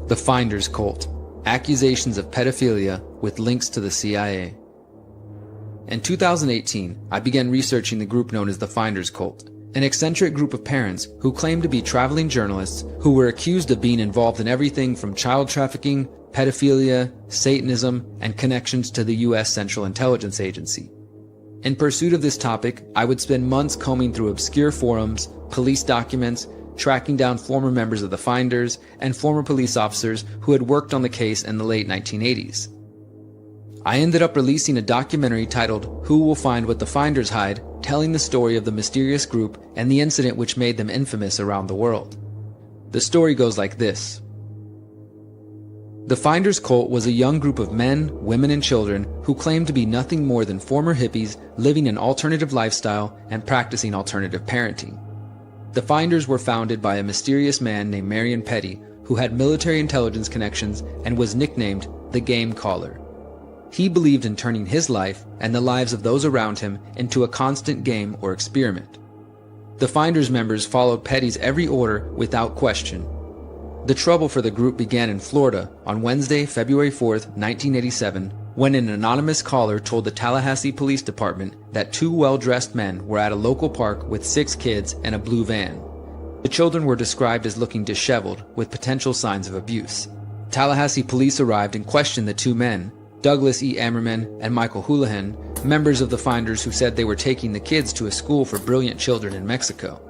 The Finders Cult: Accusations of Pedophilia with Links to the CIA. In 2018, I began researching the group known as the Finders Cult, an eccentric group of parents who claim to be traveling journalists who were accused of being involved in everything from child trafficking, pedophilia, Satanism, and connections to the U.S. Central Intelligence Agency. In pursuit of this topic, I would spend months combing through obscure forums, police documents, tracking down former members of the Finders, and former police officers who had worked on the case in the late 1980s. I ended up releasing a documentary titled "Who Will Find What the Finders Hide?", telling the story of the mysterious group and the incident which made them infamous around the world. The story goes like this. The Finders Cult was a young group of men, women, and children who claimed to be nothing more than former hippies living an alternative lifestyle and practicing alternative parenting. The Finders were founded by a mysterious man named Marion Petty, who had military intelligence connections and was nicknamed the Game Caller. He believed in turning his life and the lives of those around him into a constant game or experiment. The Finders members followed Petty's every order without question. The trouble for the group began in Florida on Wednesday, February 4th, 1987, when an anonymous caller told the Tallahassee Police Department that two well-dressed men were at a local park with 6 kids and a blue van. The children were described as looking disheveled, with potential signs of abuse. Tallahassee police arrived and questioned the two men, Douglas E. Ammerman and Michael Houlihan, members of the Finders who said they were taking the kids to a school for brilliant children in Mexico.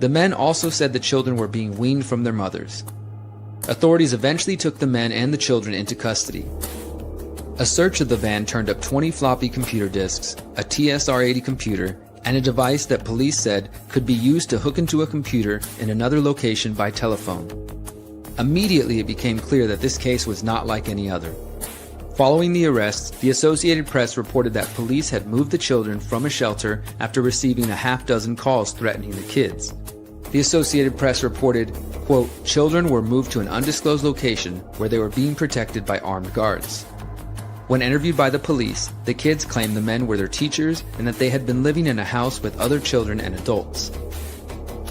The men also said the children were being weaned from their mothers. Authorities eventually took the men and the children into custody. A search of the van turned up 20 floppy computer disks, a TSR-80 computer, and a device that police said could be used to hook into a computer in another location by telephone. Immediately it became clear that this case was not like any other. Following the arrests, the Associated Press reported that police had moved the children from a shelter after receiving a half-dozen calls threatening the kids. The Associated Press reported, quote, "Children were moved to an undisclosed location where they were being protected by armed guards." When interviewed by the police, the kids claimed the men were their teachers and that they had been living in a house with other children and adults.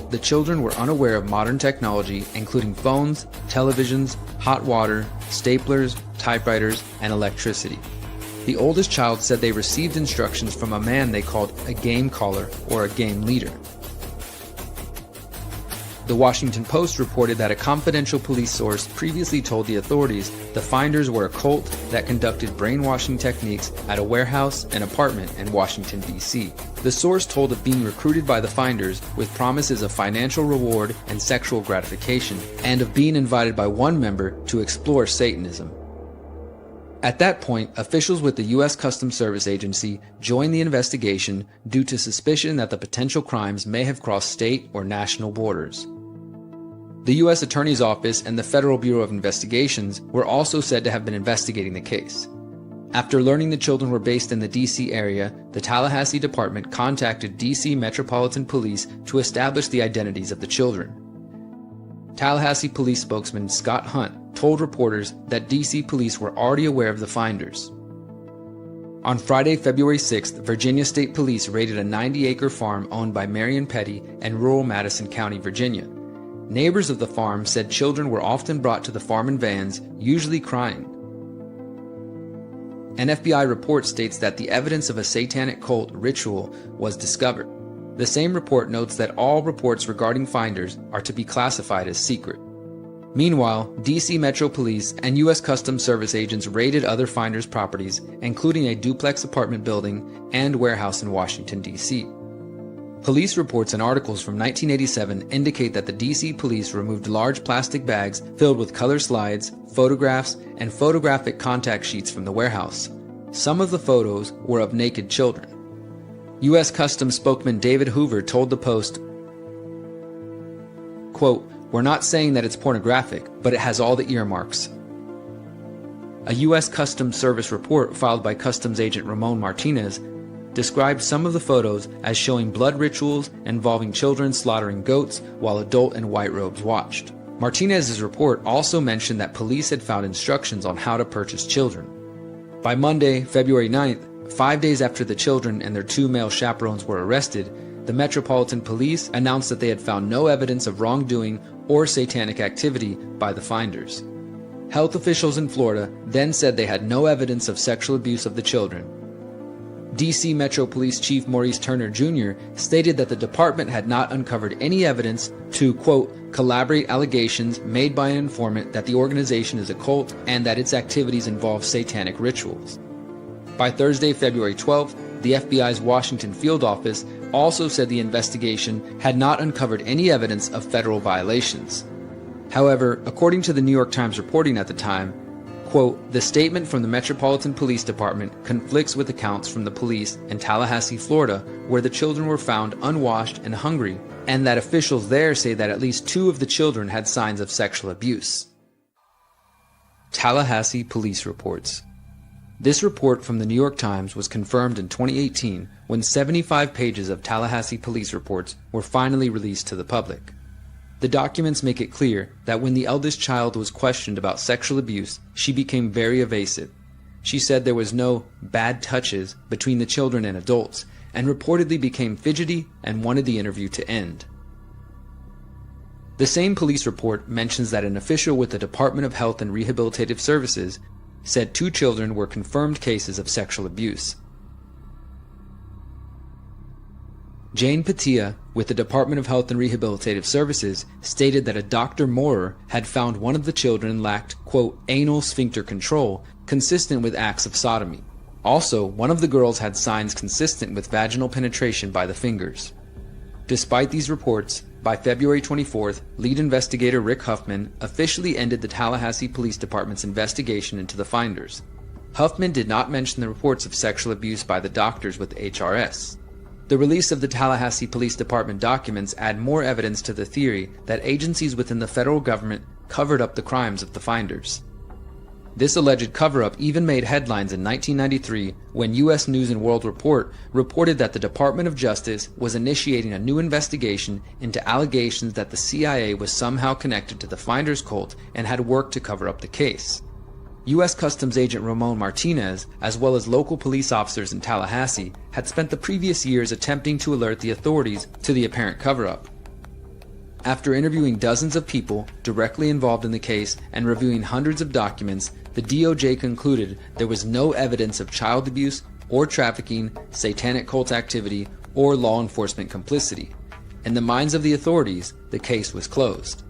The children were unaware of modern technology, including phones, televisions, hot water, staplers, typewriters, and electricity. The oldest child said they received instructions from a man they called a game caller or a game leader. The Washington Post reported that a confidential police source previously told the authorities the Finders were a cult that conducted brainwashing techniques at a warehouse and apartment in Washington, D.C. The source told of being recruited by the Finders with promises of financial reward and sexual gratification, and of being invited by one member to explore Satanism. At that point, officials with the U.S. Customs Service Agency joined the investigation due to suspicion that the potential crimes may have crossed state or national borders. The U.S. Attorney's Office and the Federal Bureau of Investigations were also said to have been investigating the case. After learning the children were based in the D.C. area, the Tallahassee Department contacted D.C. Metropolitan Police to establish the identities of the children. Tallahassee Police spokesman Scott Hunt told reporters that D.C. police were already aware of the Finders. On Friday, February 6th, Virginia State Police raided a 90-acre farm owned by Marion Petty in rural Madison County, Virginia. Neighbors of the farm said children were often brought to the farm in vans, usually crying. An FBI report states that the evidence of a satanic cult ritual was discovered. The same report notes that all reports regarding Finders are to be classified as secret. Meanwhile, D.C. Metro Police and U.S. Customs Service agents raided other Finders properties, including a duplex apartment building and warehouse in Washington, D.C. Police reports and articles from 1987 indicate that the D.C. police removed large plastic bags filled with color slides, photographs, and photographic contact sheets from the warehouse. Some of the photos were of naked children. U.S. Customs spokesman David Hoover told the Post, quote, "We're not saying that it's pornographic, but it has all the earmarks." A U.S. Customs Service report filed by Customs Agent Ramon Martinez described some of the photos as showing blood rituals involving children slaughtering goats while adult in white robes watched. Martinez's report also mentioned that police had found instructions on how to purchase children. By Monday, February 9th, 5 days after the children and their 2 male chaperones were arrested, the Metropolitan Police announced that they had found no evidence of wrongdoing or satanic activity by the finders. Health officials in Florida then said they had no evidence of sexual abuse of the children. D.C. Metro Police Chief Maurice Turner Jr. stated that the department had not uncovered any evidence to, quote, corroborate allegations made by an informant that the organization is a cult and that its activities involve satanic rituals. By Thursday, February 12th, the FBI's Washington field office also said the investigation had not uncovered any evidence of federal violations. However, according to the New York Times reporting at the time, quote, the statement from the Metropolitan Police Department conflicts with accounts from the police in Tallahassee, Florida, where the children were found unwashed and hungry, and that officials there say that at least 2 of the children had signs of sexual abuse. Tallahassee Police Reports. This report from the New York Times was confirmed in 2018 when 75 pages of Tallahassee police reports were finally released to the public. The documents make it clear that when the eldest child was questioned about sexual abuse, she became very evasive. She said there was no bad touches between the children and adults, and reportedly became fidgety and wanted the interview to end. The same police report mentions that an official with the Department of Health and Rehabilitative Services said 2 children were confirmed cases of sexual abuse. Jane Patia, with the Department of Health and Rehabilitative Services, stated that a Dr. Moorer had found one of the children lacked, quote, anal sphincter control, consistent with acts of sodomy. Also, one of the girls had signs consistent with vaginal penetration by the fingers. Despite these reports, by February 24th, lead investigator Rick Huffman officially ended the Tallahassee Police Department's investigation into the finders. Huffman did not mention the reports of sexual abuse by the doctors with the HRS. The release of the Tallahassee Police Department documents add more evidence to the theory that agencies within the federal government covered up the crimes of the finders. This alleged cover-up even made headlines in 1993 when U.S. News & World Report reported that the Department of Justice was initiating a new investigation into allegations that the CIA was somehow connected to the finders cult and had worked to cover up the case. U.S. Customs Agent Ramon Martinez, as well as local police officers in Tallahassee, had spent the previous years attempting to alert the authorities to the apparent cover-up. After interviewing dozens of people directly involved in the case and reviewing hundreds of documents, the DOJ concluded there was no evidence of child abuse or trafficking, satanic cult activity, or law enforcement complicity. In the minds of the authorities, the case was closed.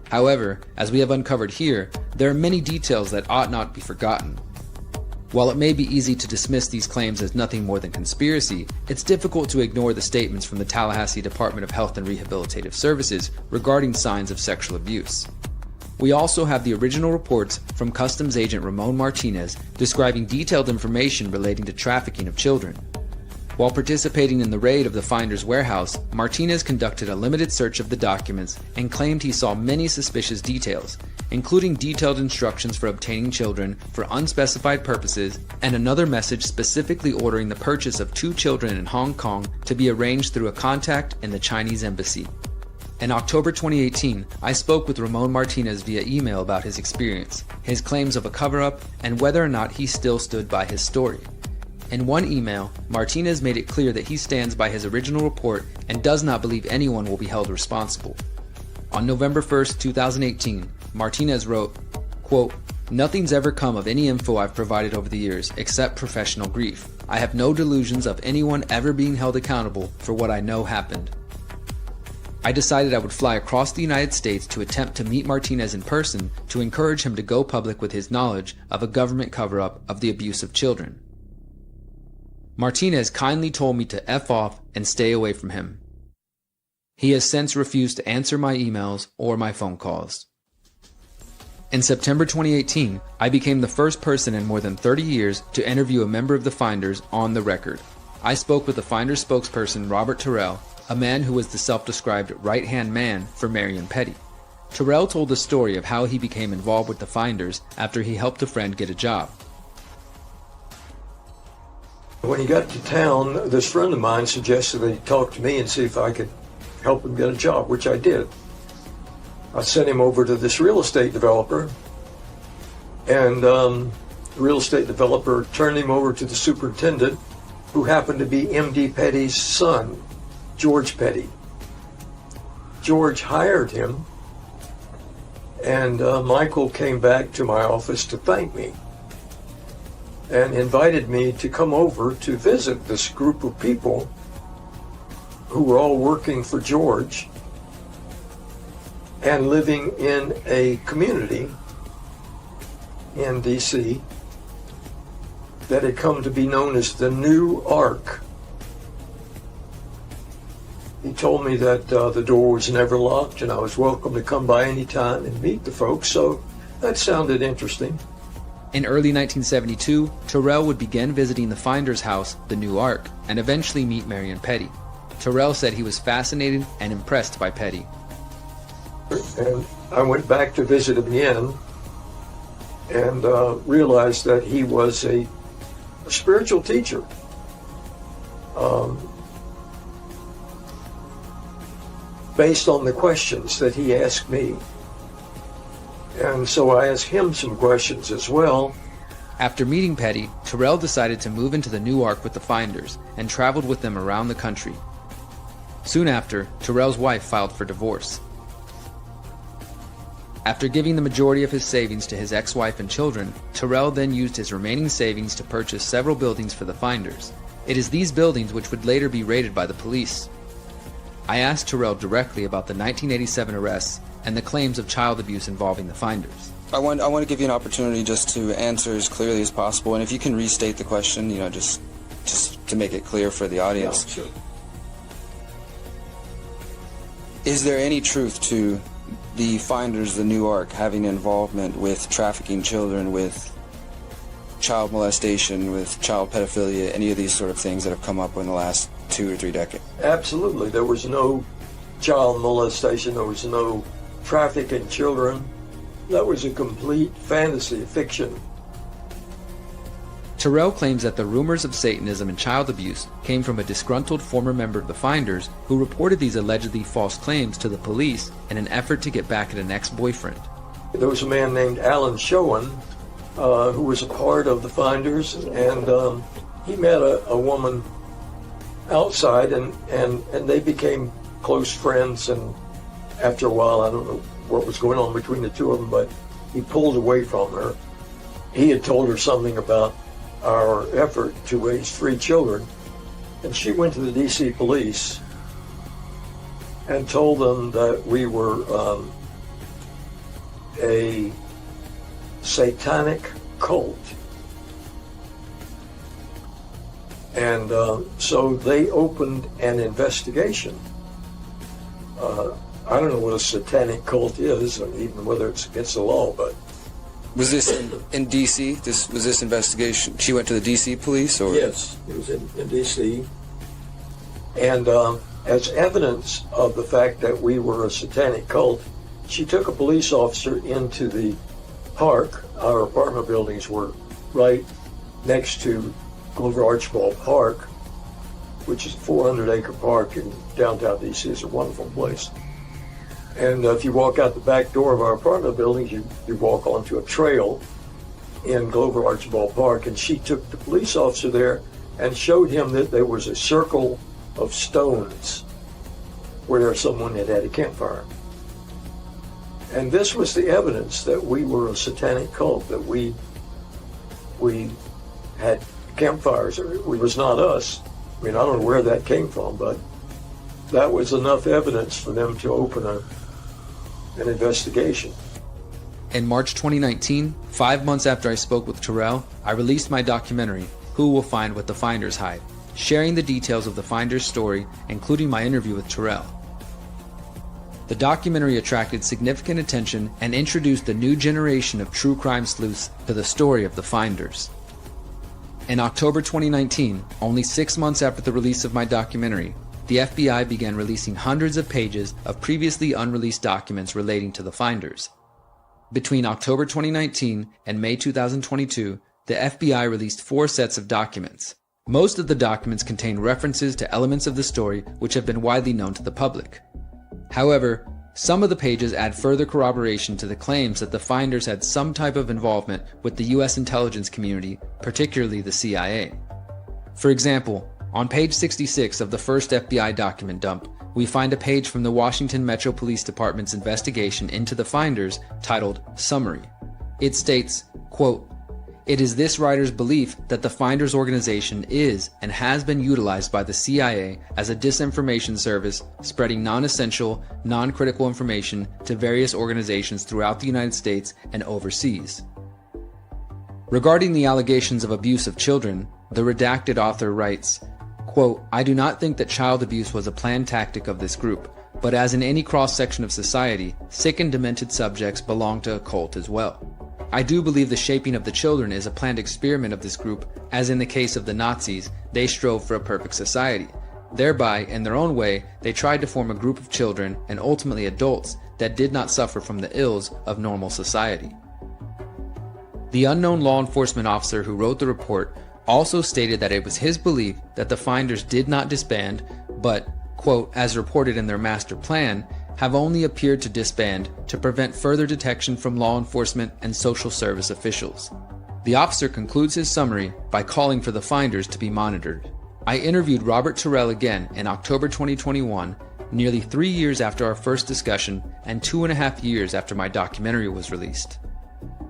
However, as we have uncovered here, there are many details that ought not be forgotten. While it may be easy to dismiss these claims as nothing more than conspiracy, it's difficult to ignore the statements from the Tallahassee Department of Health and Rehabilitative Services regarding signs of sexual abuse. We also have the original reports from Customs Agent Ramon Martinez describing detailed information relating to trafficking of children. While participating in the raid of the finder's warehouse, Martinez conducted a limited search of the documents and claimed he saw many suspicious details, including detailed instructions for obtaining children for unspecified purposes and another message specifically ordering the purchase of 2 children in Hong Kong to be arranged through a contact in the Chinese embassy. In October 2018, I spoke with Ramon Martinez via email about his experience, his claims of a cover-up, and whether or not he still stood by his story. In one email, Martinez made it clear that he stands by his original report and does not believe anyone will be held responsible. On November 1st, 2018, Martinez wrote, quote, "Nothing's ever come of any info I've provided over the years except professional grief. I have no delusions of anyone ever being held accountable for what I know happened." I decided I would fly across the United States to attempt to meet Martinez in person to encourage him to go public with his knowledge of a government cover-up of the abuse of children. Martinez kindly told me to F off and stay away from him. He has since refused to answer my emails or my phone calls. In September 2018, I became the first person in more than 30 years to interview a member of the Finders on the record. I spoke with the Finders spokesperson Robert Terrell, a man who was the self-described right-hand man for Marion Petty. Terrell told the story of how he became involved with the Finders after he helped a friend get a job. When he got to town, this friend of mine suggested that he talk to me and see if I could help him get a job, which I did. I sent him over to this real estate developer, and the real estate developer turned him over to the superintendent, who happened to be M.D. Petty's son, George Petty. George hired him And Michael came back to my office to thank me and invited me to come over to visit this group of people who were all working for George and living in a community in D.C. that had come to be known as the New Ark. He told me that the door was never locked and I was welcome to come by any time and meet the folks, so that sounded interesting. In early 1972, Terrell would begin visiting the finder's house, the New Ark, and eventually meet Marion Petty. Terrell said he was fascinated and impressed by Petty. And I went back to visit him again and realized that he was a spiritual teacher. Based on the questions that he asked me. And so I asked him some questions as well. After meeting Petty, Terrell decided to move into the New Ark with the finders and traveled with them around the country. Soon after, Terrell's wife filed for divorce. After giving the majority of his savings to his ex-wife and children, Terrell then used his remaining savings to purchase several buildings for the finders. It is these buildings which would later be raided by the police. I asked Terrell directly about the 1987 arrests and the claims of child abuse involving the finders. I want to give you an opportunity just to answer as clearly as possible, and if you can restate the question, just to make it clear for the audience. Yeah, sure. Is there any truth to the finders, the New Ark, having involvement with trafficking children, with child molestation, with child pedophilia, any of these sort of things that have come up in the last 2 or 3 decades? Absolutely. There was no child molestation. There was no trafficking children. That was a complete fantasy, fiction. Terrell claims that the rumors of Satanism and child abuse came from a disgruntled former member of the finders who reported these allegedly false claims to the police in an effort to get back at an ex-boyfriend. There was a man named Alan Schoen who was a part of the finders, and he met a woman outside, and they became close friends, and after a while, I don't know what was going on between the two of them, but he pulled away from her. He had told her something about our effort to raise 3 children, and she went to the D.C. police and told them that we were a satanic cult. And so they opened an investigation. I don't know what a satanic cult is, and even whether it's against the law, but... Was this in D.C.? Was this investigation? She went to the D.C. police, or? Yes, it was in D.C. And as evidence of the fact that we were a satanic cult, she took a police officer into the park. Our apartment buildings were right next to Glover Archibald Park, which is a 400-acre park in downtown D.C. It's a wonderful place. And if you walk out the back door of our apartment buildings, you walk onto a trail in Glover Archibald Park, and she took the police officer there and showed him that there was a circle of stones where someone had had a campfire. And this was the evidence that we were a satanic cult, that we had campfires. It was not us. I mean, I don't know where that came from, but that was enough evidence for them to open an investigation. In March 2019, 5 months after I spoke with Terrell, I released my documentary, Who Will Find What the Finders Hide, sharing the details of the finders' story, including my interview with Terrell. The documentary attracted significant attention and introduced a new generation of true crime sleuths to the story of the finders. In October 2019, only 6 months after the release of my documentary, the FBI began releasing hundreds of pages of previously unreleased documents relating to the finders. Between October 2019 and May 2022, the FBI released 4 sets of documents. Most of the documents contain references to elements of the story which have been widely known to the public. However, some of the pages add further corroboration to the claims that the finders had some type of involvement with the U.S. intelligence community, particularly the CIA. For example, on page 66 of the first FBI document dump, we find a page from the Washington Metro Police Department's investigation into the finders titled Summary. It states, quote, "It is this writer's belief that the Finders organization is and has been utilized by the CIA as a disinformation service, spreading non-essential, non-critical information to various organizations throughout the United States and overseas." Regarding the allegations of abuse of children, the redacted author writes, quote, "I do not think that child abuse was a planned tactic of this group, but as in any cross-section of society, sick and demented subjects belong to a cult as well. I do believe the shaping of the children is a planned experiment of this group, as in the case of the Nazis, they strove for a perfect society. Thereby, in their own way, they tried to form a group of children and ultimately adults that did not suffer from the ills of normal society." The unknown law enforcement officer who wrote the report also stated that it was his belief that the Finders did not disband, but, quote, "as reported in their master plan, have only appeared to disband to prevent further detection from law enforcement and social service officials." The officer concludes his summary by calling for the Finders to be monitored. I interviewed Robert Terrell again in October 2021, nearly 3 years after our first discussion and 2.5 years after my documentary was released.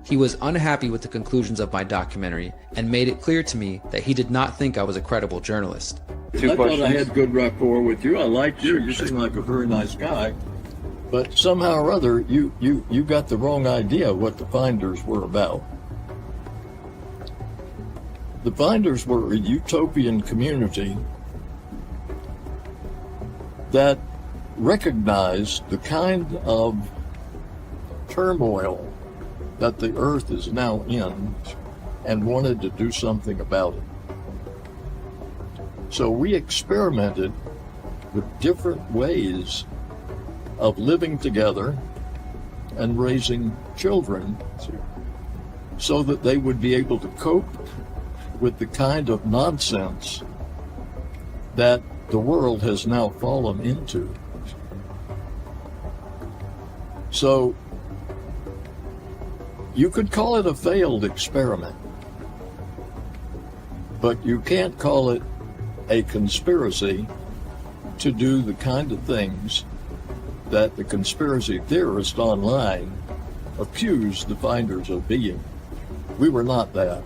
He was unhappy with the conclusions of my documentary and made it clear to me that he did not think I was a credible journalist. I thought I had good rapport with you. I liked you. You seem like a very nice guy. But somehow or other, you got the wrong idea of what the Finders were about. The Finders were a utopian community that recognized the kind of turmoil that the earth is now in and wanted to do something about it. So we experimented with different ways of living together and raising children so that they would be able to cope with the kind of nonsense that the world has now fallen into. So you could call it a failed experiment, but you can't call it a conspiracy to do the kind of things that the conspiracy theorists online accuse the Finders of being. We were not that.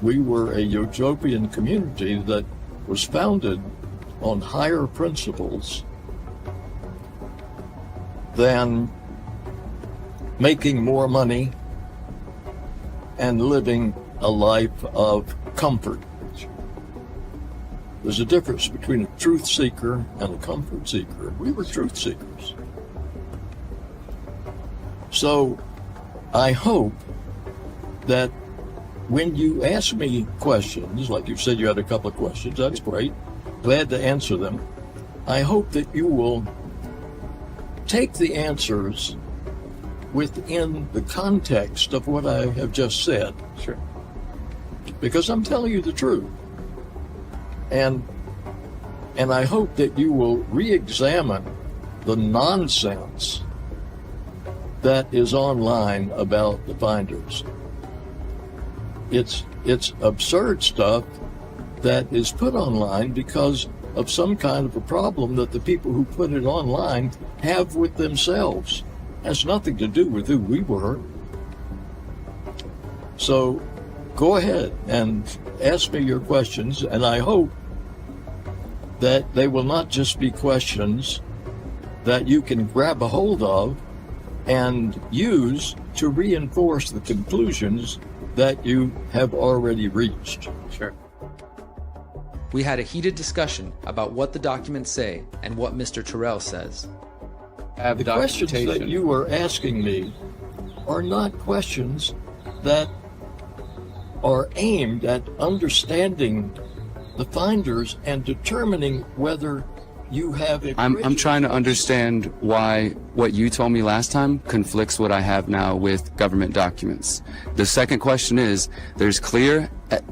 We were a utopian community that was founded on higher principles than making more money and living a life of comfort. There's a difference between a truth seeker and a comfort seeker. We were truth seekers. So I hope that when you ask me questions, like you said you had a couple of questions, that's great, glad to answer them. I hope that you will take the answers within the context of what I have just said. Sure. Because I'm telling you the truth. And I hope that you will re-examine the nonsense that is online about the Finders. It's absurd stuff that is put online because of some kind of a problem that the people who put it online have with themselves. It has nothing to do with who we were. So go ahead and ask me your questions, and I hope that they will not just be questions that you can grab a hold of and use to reinforce the conclusions that you have already reached. Sure. We had a heated discussion about what the documents say and what Mr. Terrell says. The questions that you are asking me are not questions that are aimed at understanding the Finders and determining whether you have a... I'm trying to understand why what you told me last time conflicts what I have now with government documents. The second question is, there's clear,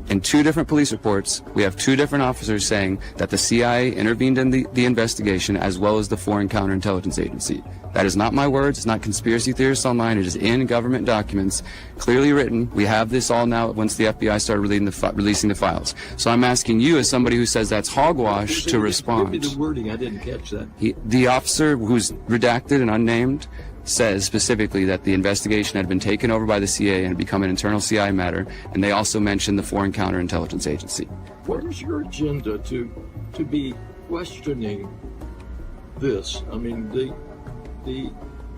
in 2 different police reports, we have 2 different officers saying that the CIA intervened in the investigation as well as the Foreign Counterintelligence Agency. That is not my words. It's not conspiracy theorists online. It is in government documents, clearly written. We have this all now once the FBI started releasing the files. So I'm asking you, as somebody who says that's hogwash, to respond. Give me the wording. I didn't catch that. The officer, who's redacted and unnamed, says specifically that the investigation had been taken over by the CIA and had become an internal CIA matter, and they also mentioned the Foreign Counterintelligence Agency. What is your agenda to be questioning this? I mean,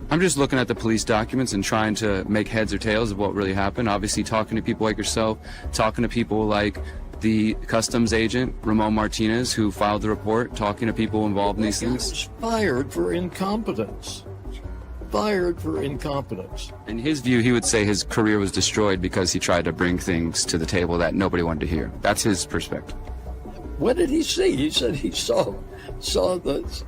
I'm just looking at the police documents and trying to make heads or tails of what really happened. Obviously, talking to people like yourself, talking to people like the customs agent, Ramon Martinez, who filed the report, talking to people involved in these things. Fired for incompetence. Fired for incompetence. In his view, he would say his career was destroyed because he tried to bring things to the table that nobody wanted to hear. That's his perspective. What did he see? He said he saw that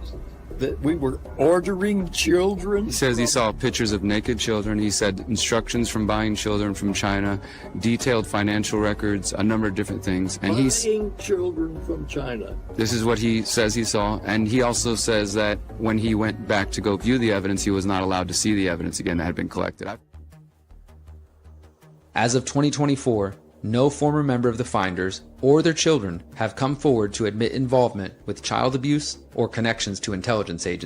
we were ordering children. He says he saw pictures of naked children. He said instructions from buying children from China, detailed financial records, a number of different things. And buying children from China. This is what he says he saw. And he also says that when he went back to go view the evidence, he was not allowed to see the evidence again that had been collected. As of 2024, no former member of the Finders or their children have come forward to admit involvement with child abuse or connections to intelligence agencies.